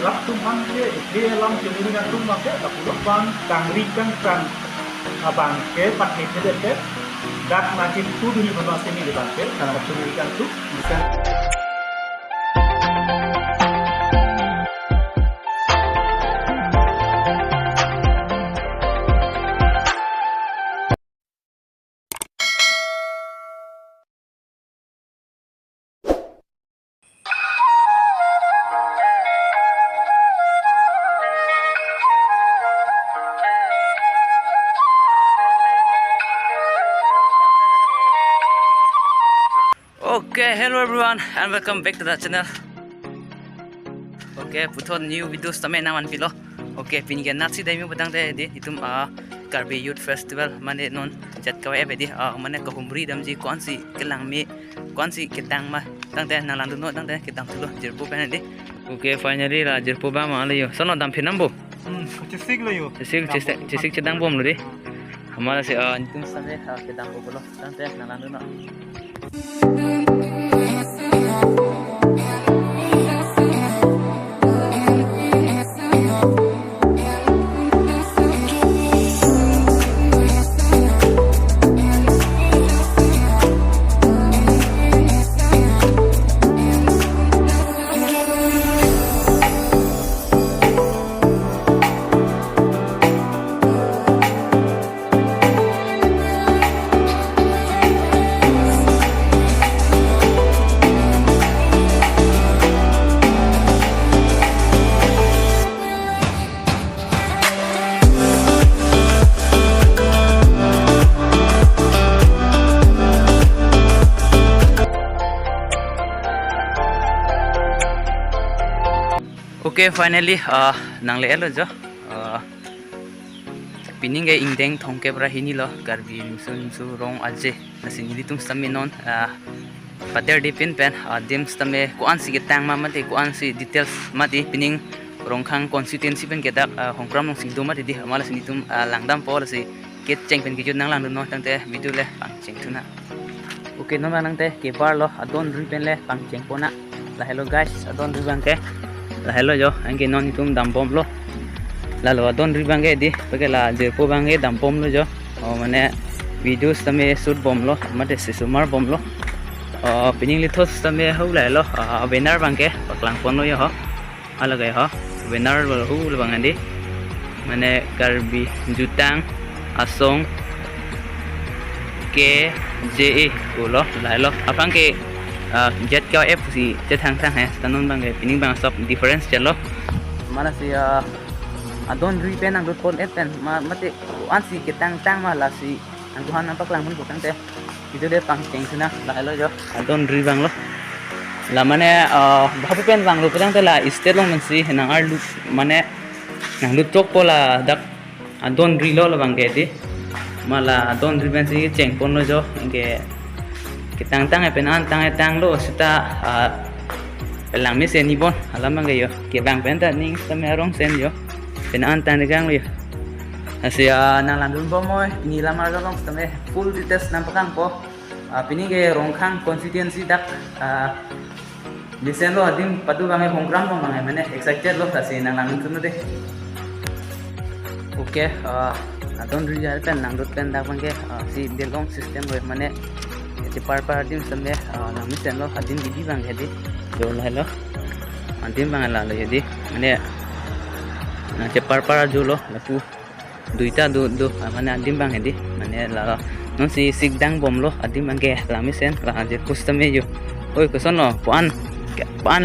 lap tum hang ke de lam ke muri na tum ma ke la pulo bang kangri kan kan abang ke pat ni ke dak ma ke tu duni ba se ni de bang ke kana tu muri kan tu bisa. Okay, hello everyone and welcome back to the channel. Okay, put on new videos tame naman pilo. Okay, pinigyan natin dahil mo badang dahil di itum Karbi Youth Festival mane non jat kawai di mane kahumbri damji konsi kelang mi konsi kitang ma tang deh nalang duno tang deh kitang tulo jerpu pen di. Okay, finally la jerpu ba ma layo. Sono dam pinambo. Cisik lo yo. Cisik cedang bom lo di. Hamalah si itum sampai kitang bom lo tang deh nalang duno. Okay, finally nang le elo jo pining ge ingdeng thongke bra hini lo Karbi nimsu rong aje nasini tum saminon pader dipin pen dim stame kuan si getang ma mate kuan si details mati pining rongkhang constituency pen gedak hongkram nong singdo mati di amala sini tum langdam pol si ket cheng pen gijut nang lang no tangte video le pang cheng thuna. Okay, no nang te ke bar lo adon ri pen le pang cheng pona la hello guys adon ri bang ke la hello jo angke non itum dampom lo lalu adon ribangge di pakai la jerpo bangge dampom lo jo mane videos tame shoot bom lo mate sisumar bom lo pining lithos tame hau la lo banner bangke paklang pon lo yo ho alagai ho banner lo hu lo bangandi mane Karbi jutang asong ke je ulo la lo apang ke jet kau F si jet hang hai tanon bang pining bang stop difference chalo mana si adon ri pen ang pon F pen mate an si ketang tang ma la si ang tuhan nampak lang mun bukang te itu dia pang cheng suna la lo jo adon ri bang lo la mane bahapu pen bang lo pedang te la state long si nang ar lu mane nang lu tok pola dak adon ri lo bang ke di mala adon ri pen si cheng pon lo jo ingke kitang tang penan tang lo suta pelang mi sen ni bon alam mang yo ke bang penta ning samerong sen yo penan tang gang yo asia nang landun bo moy ni lamar long tame full details nampakang po pini ke rongkhang constituency dak lisen lo adim patu bang hongkram bo mang mane excited lo kasi nang landun tunu de. Okay, adon rijal pen nang dot pen dak bang ke si delong system lo mane par dim samne nami sen lo adim gidi bang hedi jo lo adim bang la lo hedi mane na par jo lo lapu duita do mane adim bang hedi mane la non si sigdang bom lo adim bang ke nami sen la je custom yo oi ko sono pan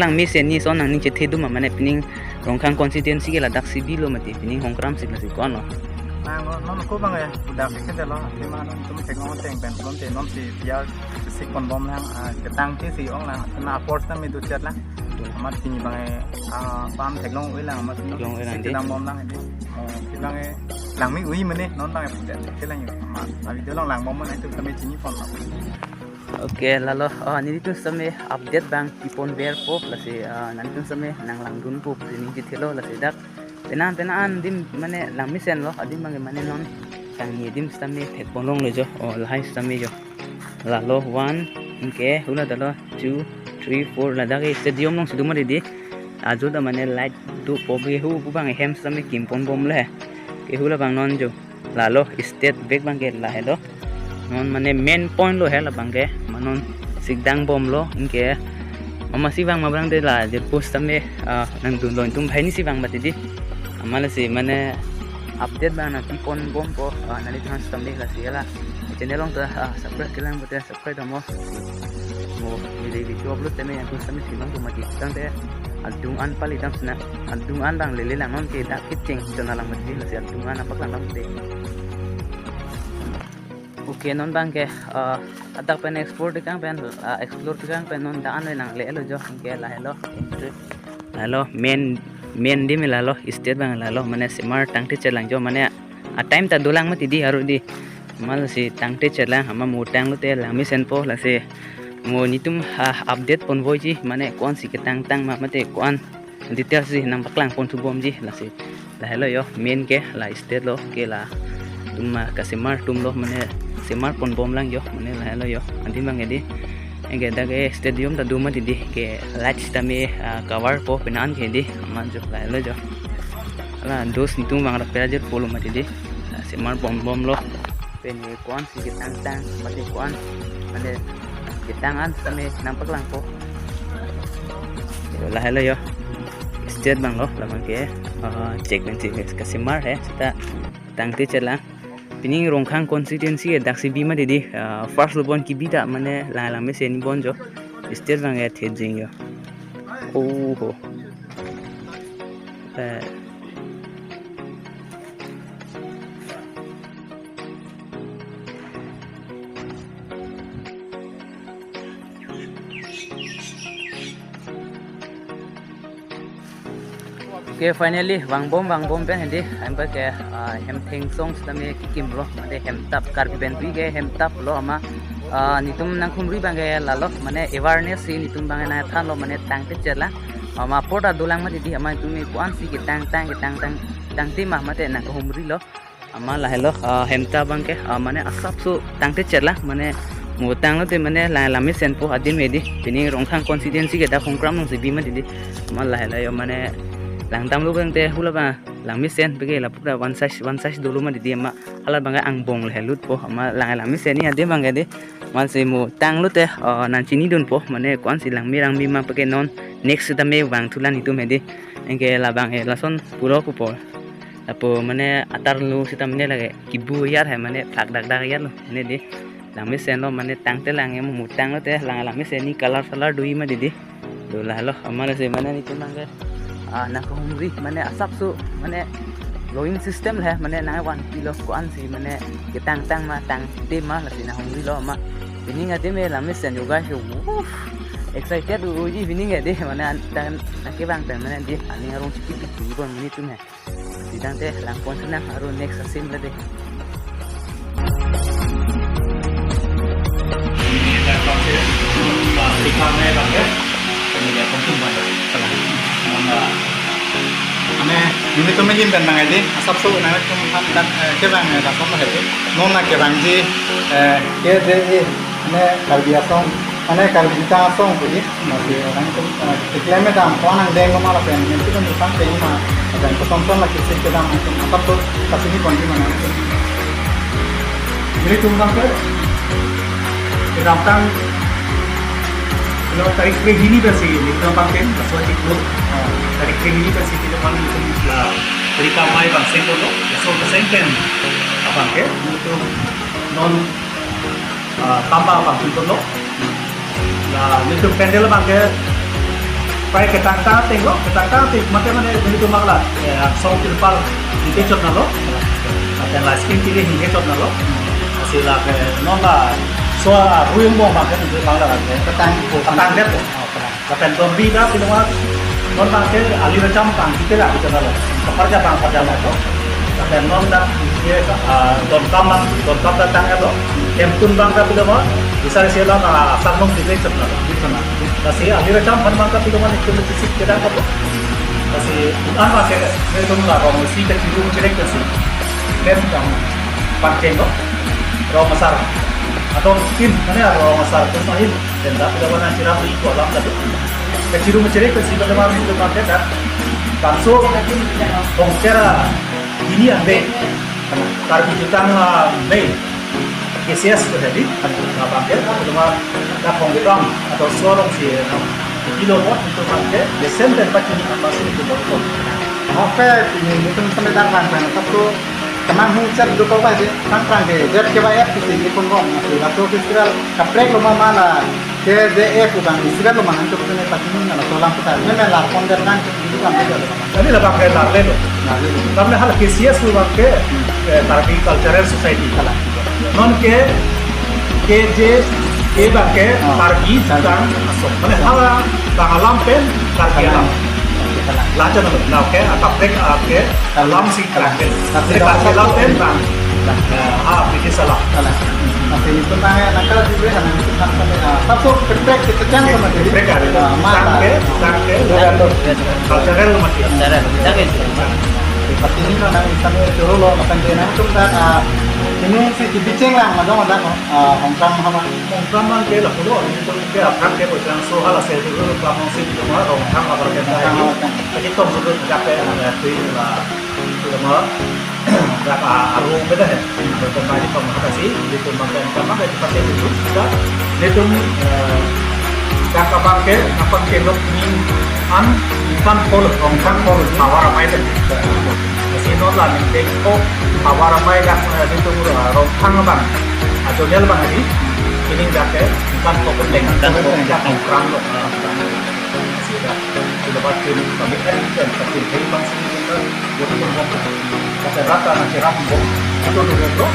lang mi sen ni son nang ni che thedu ma mane pining rongkhang constituency ke la dak si bilo mati pining hongkram sik la si kon lo non ko bang ya udah fikir deh lo lima non cuma tengok teng pen non si biar si kon bom lang ketang ti si ong lang na force tam itu chat lah amat sini bang pam teknologi ui lang amat ketang bom lang ini si bang lang mi ui mana non bang ya lang amat video lang bom mana itu kami sini pon. Okay, lalu ini tuh sampai update bang ipon bear pop lah si nanti tuh sampai nang langdun pop ini detail lah si dak penaan dim mane lamisen lo adim bang mane non kang dim stami phet bolong lo jo lahai stami jo la lo 1 ingke hula dalo 2 3 4 la dagi stadium long siduma di ajo da mane light du po ge hu bu bang hem sami kim pon bom le ke hu la bang non jo la lo state back bang ge la hello non mane main point lo hela bang ge manon sigdang bom lo inke mama si bang mabrang de la je post tame nang dun loin tum bhai ni si bang batidi amala si mane update bang na pon bom po nali than tame la si la channel long ta subscribe kilang bote subscribe mo mo ni video upload tame aku tame silang tu mati tang te adung an pali dam sna adung an bang lele lang non ke da kitching channel lang mati la si adung an apak lang te oke non bang ke adak pen export kang pen explore kang pen non daan nang le lo jo ke la hello main di me la lo state bang la lo mane smart tang te chelang jo mane a time ta dulang mati di haru di mal si tang te chelang ama mu tang lo te lang mi sen po la se mo nitum update pon voi ji mane kon si ke tang ma mate kon details ji nang baklang pon tu bom ji la se la hello yo main ke la state lo ke la tum ka smart tum lo mane smart pon bom lang jo mane la hello yo andi mang edi enge da ke stadium da duma di ke lights ta me cover po penan ke di man jo la hello jo ala dos nitum mang ra pera je polo ma di smart bom lo pen kon si ke tang mate kon mane ke tangan tame nampak lang po la hello yo state bang lo la bang ke check ben si ka smart he ta tang te chela pining rongkhang constituency e daksi bima dedi first lobon ki bida mane la la me sen bonjo state bang e the jing yo oh ho okay finally bang bom pen hindi am ba ke hem thing songs tame kikim lo mane hem tap kar ben ri ge hem tap lo ama nitum nang khumri bang ge la lo mane awareness si nitum bang na than lo mane tang te chela ama poda dulang ma di ama tumi kwan si ke tang ti ma mate na khumri lo ama la hello hem ta bang ke mane asap su tang te chela mane mo tang lo te mane la mi sen po adin me di pining rongkhang constituency ge da khongkram nong si bi ma di ama la hello yo mane lang tam lu bang te hula ba lang mi sen bege la pura one size dulu ma di ma ala bang ang bong le lut po ma lang mi sen ni ade bang de mal se mo tang lu te nan chini dun po mane kwan si lang mi ma pake non next ta me bang thulan itu me de engke la bang e la son puro ku po apo mane atar lu sita mane lage kibu yar hai mane phak dak yar lo ne de lang mi sen lo mane tang te lang em mo tang lu te lang mi sen ni color dui ma di do la lo amara se mane ni tu bang na humri mane asap su mane blowing system le mane na 1 kilo kuan si mane ke tang ma tang te ma la si na humri lo ma bining ade me la me sen yoga shu excited uji bining ade mane tan na ke bang tan mane di ani arung sikit ki bon mini tu me sidang te lang pon na aru next asim la de ane ini tuh mungkin tentang ini asap su nanti cuma dan kerang ya asap lah itu nona kerang ji dia ini kalau dia song ane kalau kita song jadi masih orang itu iklimnya dah orang deng malah pen itu kan bukan kayak mah dan kesempatan lagi sih kita mungkin asap tuh kasih ini konti mana itu jadi cuma ke datang kalau tarik ke gini bersih di tempat kan sesuatu itu tarik ke gini bersih di tempat itu lah dari kamai bang sen dulu so kesempatan apa ke itu non tambah bang itu dulu lah itu pendel bang ke pakai ketangka tengok mana itu malah so terpal di kecot nalo dan lah skin pilih di kecot nalo hasil lah ke non lah so ruyung bong bang itu malah petang dia tuh tapi zombie dah pilih mah non bang ke alih macam bang kita lah kita nalo kerja bang kerja nalo tapi non dah dia don kam datang itu empun bang ke pilih mah bisa siapa asal non di kecot nalo gitu nah kasi alih macam bang ke pilih mah itu sih kita apa kasi apa ke itu lah kalau sih kecil direct kasi dan bang pakai no raw masar atau skin mana raw masar terus mahin dan tak ada warna siram itu alam tadi keciru mencari ke si bagaimana itu pakai dah langsung ongkera ini ambil karbi jutang Mei GCS ke tadi apa pakai cuma dah penggeram atau sorong si kilowatt itu pakai desen dan pakai masih itu betul. Oke, ini itu pendekat kan, tapi kemang hujan itu kau aja, kan deh, jadi coba ya kita pun kong, atau istilah kaprek lo mana, jadi bukan istilah lo mana itu punya pasti ini lah, soalan kita, ini melar konser kan, itu kan beda. Tadi lah pakai larle lo, tapi hal GCS lo pakai Tarbi Cultural Society, non ke KJ pakai Tarbi jutang masuk, mana hal alam pen Tarbi alam. Lacan apa? Nah, oke, kaprek oke, alam sih terakhir. Tapi kalau pen bang, bikin salah. Masih itu nanya nakal juga kan itu kan satu keprek kita jangan sama jadi. Kaprek ada. Tangke, cultural mati. Seperti ini kan misalnya dulu lo makan dia itu kan ini sih dibiceng lah, macam hongkang sama Mungkin bang ke lah, kalau itu ke akan ke macam soal saya itu kamu sih cuma orang apa kita ini. Jadi tom itu capek ada tu lah, cuma berapa arung beda ya. Kembali pemerhati itu makan sama itu pakai itu sudah itu kakak bangke apa ke lok ni kan hongkang pol awar ramai tu. Sino lah ni ko awar ramai dah itu hongkang bang. Atau dia lebih lagi ini jaket bukan pokok dengan dan pokok kerang loh. Sudah pasti kami kan pasti dari bangsa kita buat pokok. Pasal rata nanti rambut itu dulu bro.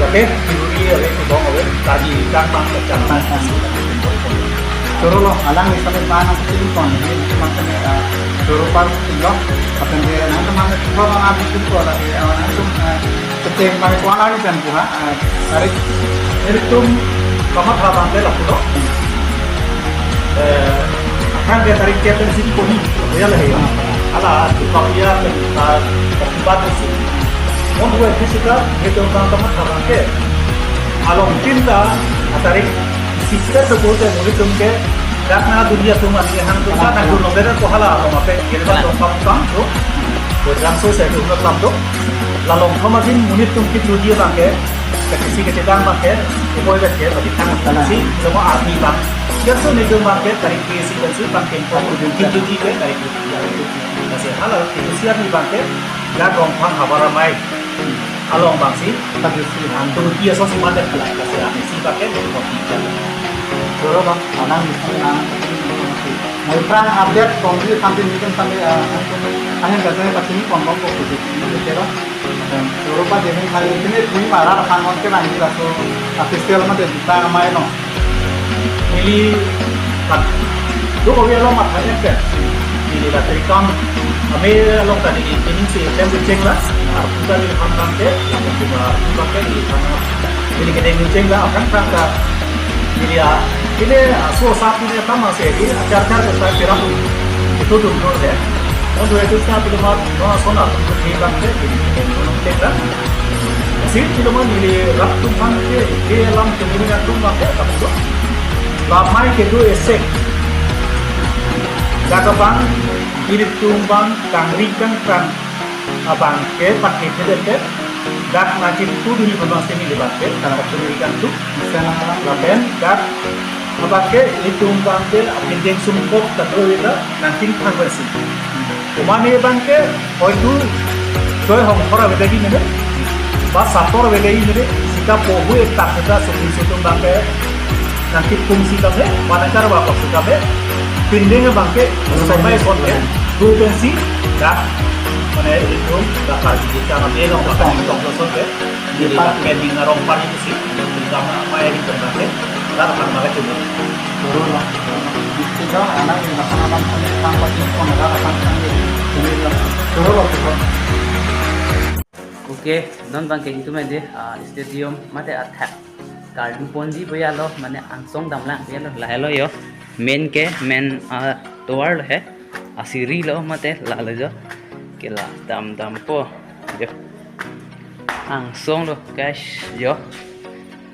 Tapi diri itu dong awal tadi kan bang macam Suruh lo alang misalnya mana sih kon ini macamnya suruh par tinggal apa dia nanti mana suruh orang habis itu ada langsung kecil pakai kuala ini kan buah tarik itu kamu terapkan lah bro. Akan dia tarik dia dari sini koni, ya lah ya. Alah itu kapia terlibat itu. Mau buat itu sudah itu orang kamu terapkan. Along tinta tarik sisa sebutnya murid tumke karena dunia tu masih hang tu kan aku nombor ko hala ko mape kira dong pam tu program so saya tu kelam tu lalu kemarin murid tumke dunia bangke kesi kecedang bangke boy bangke bagi tangan si semua arti bang yang so nego bangke tarik kesi kesi bangke ko dunia ke tarik masih hala itu siap ni bangke la dong pang habaramai along bangsi tapi si antu dia so si mana kalau kasih si bangke ko suruh bang alang misalnya mau perang update kondisi sampai ini kan sampai hanya katanya pas ini kondom kok gitu kira dan suruh pak jadi kali ini punya marah kan orang kira ini langsung official mah jadi kita main no Mili tu kau biar lo matanya kan Mili lah terikam kami lo tadi ini sih ceng lah aku tadi hantam ke yang juga pakai di sana Mili kena ceng lah akan perangkat Mili ini so satunya sama sih ini acar-acar saya kira itu dulu deh untuk itu saya belum mau sonar untuk dibangkit ini ceng lah sih cuma Mili raktu bangkit di dalam kemudian tu bangkit tapi tu Lamai kedu esek, gagabang irit tumbang kangrikan kan abang ke pakai kedek, gak najib tu dulu pernah sini lebatke karena kangrikan tu sana lapen gak abang ke irit tumbang ke apendeng sumpok terus itu nanti konversi. Kumane bangke, oi tu joy hong kora bedagi ni deh, pas sapor bedagi ni deh, sikap pohu tak kita sumping bangke. Nanti fungsi kami, mana cara bapak kami, pindahnya bangke, sampai konten, fungsi, dah, mana itu, dah kalau kita kami orang bapak itu konten, jadi pakai di ngarompan itu sih, sama apa yang itu bangke, dah akan mereka coba. turun lah kita anak yang laksanakan tanpa ini kalau akan turun lah turun Oke, non bang kayak gitu mende stadium mate attack garden ponji boya lo mane angsong damlang boya lo lah lo yo main tower lo hai asiri lo mate la lo jo kila dam po jo angsong lo guys jo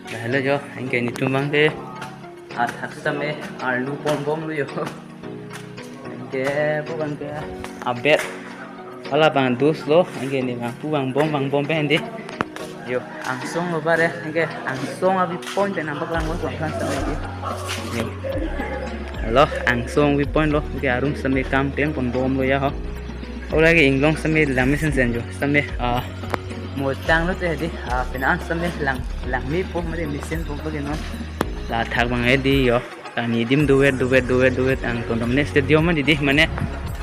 lah lo jo anh kayak gitu bang ke attack tame arlu bom lo yo ke bang ke update wala bang dus lo angge ni bang bom pe ndi yo angsong lo bare angge angsong abi point pe nampak lang lo kan sa ni yo lo angsong vi point lo ke arum same kam tem pon bom lo ya ho ola ke inglong same lami sen sen jo same một trang lúc thế đi phải ăn xong đấy làng mi po mà đi xin po cái nó là thằng bằng ấy đi yo ni dim duet ang tondom ne stadium mà đi mà nè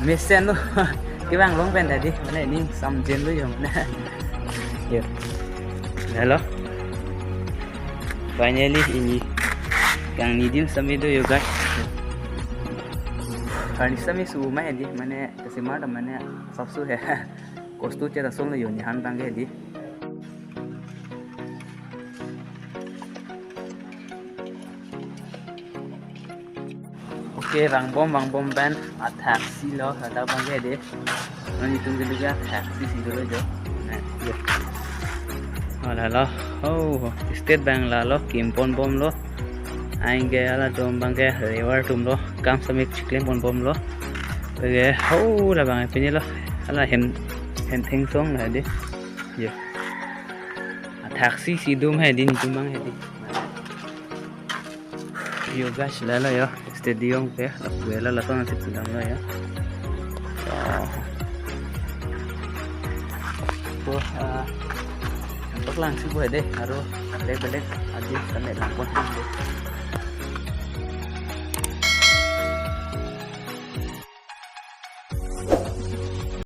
mi xin luôn cái bang long pen đi mà này đi xong trên luôn yo nè yo hello finally ini yang ni dim sami do yo guys hari sami su mai đi mà nè cái mà đó mà nè sắp su he kostu cera song le yo ni han bang di oke bang bom ban taxi lo ada bang di nanti tunggu juga taxi sih dulu jo nah ya lo oh state bank la lo kim pon bom lo aing ala dom bang ke reward tum lo kam samik chiklem pon bom lo ke ho la bang pe ni lo ala hem theng song là đi giờ taxi si dum hay đi tum bang hay đi yoga sila lo yo stadium pe la kuela la ton sit dam lo ya so untuk langsung boleh deh harus balik aja sampai 8